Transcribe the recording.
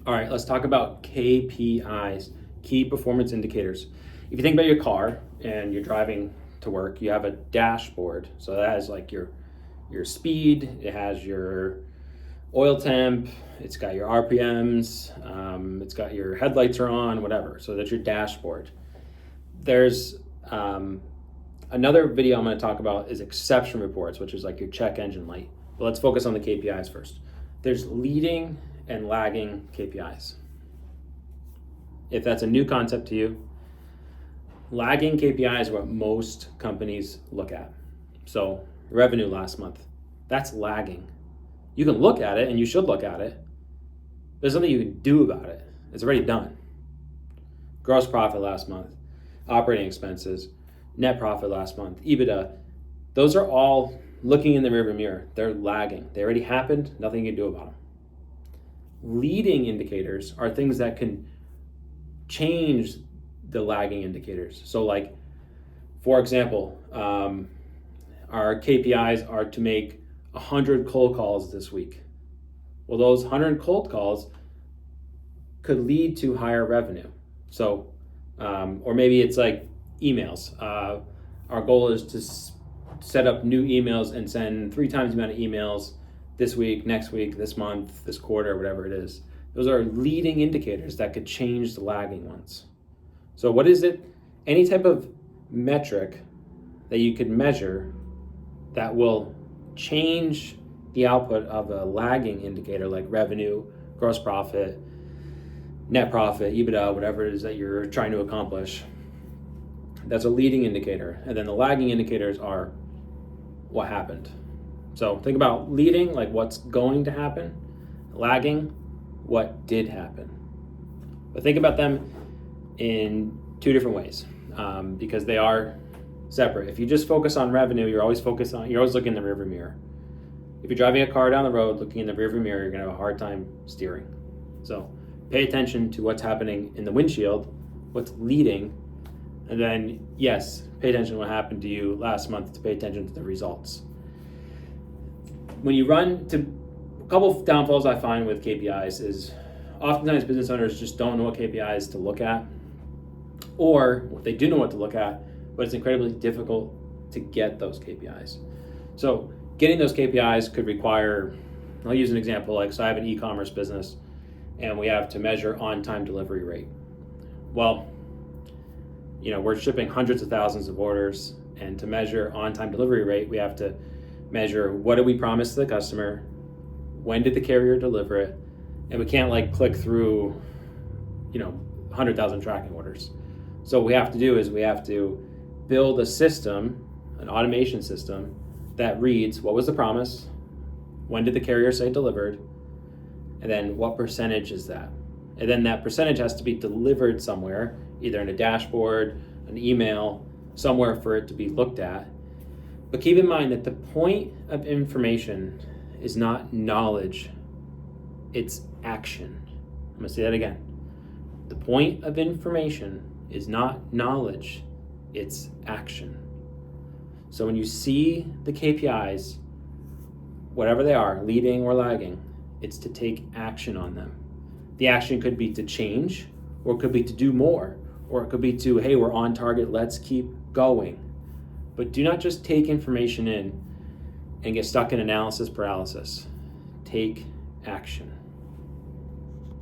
All right, let's talk about KPIs, key performance indicators. If you think about your car and you're driving to work, you have a dashboard. So that has like your speed, it has your oil temp, it's got your RPMs, it's got your headlights are on, whatever. So that's your dashboard. There's another video I'm going to talk about is exception reports, which is like your check engine light. But let's focus on the KPIs first. There's leading and lagging KPIs. If that's a new concept to you, lagging KPIs are what most companies look at. So revenue last month, that's lagging. You can look at it and you should look at it. There's nothing you can do about it. It's already done. Gross profit last month, operating expenses, net profit last month, EBITDA, those are all looking in the rearview mirror. They're lagging. They already happened, nothing you can do about them. Leading indicators are things that can change the lagging indicators. So like, for example, our KPIs are to make 100 cold calls this week. Well, those 100 cold calls could lead to higher revenue. So, or maybe it's like emails. Our goal is to set up new emails and send 3 times the amount of emails this week, next week, this month, this quarter, whatever it is. Those are leading indicators that could change the lagging ones. So what is it? Any type of metric that you could measure that will change the output of a lagging indicator like revenue, gross profit, net profit, EBITDA, whatever it is that you're trying to accomplish. That's a leading indicator. And then the lagging indicators are what happened. So think about leading, like what's going to happen, lagging, what did happen. But think about them in 2 different ways because they are separate. If you just focus on revenue, you're always looking in the rearview mirror. If you're driving a car down the road looking in the rearview mirror, you're gonna have a hard time steering. So pay attention to what's happening in the windshield, what's leading, and then yes, pay attention to what happened to you last month to pay attention to the results. When you run to a couple of downfalls I find with KPIs is oftentimes business owners just don't know what KPIs to look at, or they do know what to look at, but it's incredibly difficult to get those KPIs. So getting those KPIs could require, I'll use an example, like so I have an e-commerce business and we have to measure on-time delivery rate. Well, we're shipping hundreds of thousands of orders, and to measure on-time delivery rate, we have to measure what did we promise to the customer, when did the carrier deliver it, and we can't like click through 100,000 tracking orders. So what we have to do is we have to build a system, an automation system that reads what was the promise, when did the carrier say delivered, and then what percentage is that. And then that percentage has to be delivered somewhere, either in a dashboard, an email, somewhere for it to be looked at. But keep in mind that the point of information is not knowledge, it's action. I'm gonna say that again. The point of information is not knowledge, it's action. So when you see the KPIs, whatever they are, leading or lagging, it's to take action on them. The action could be to change, or it could be to do more, or it could be to, hey, we're on target, let's keep going. But do not just take information in and get stuck in analysis paralysis. Take action.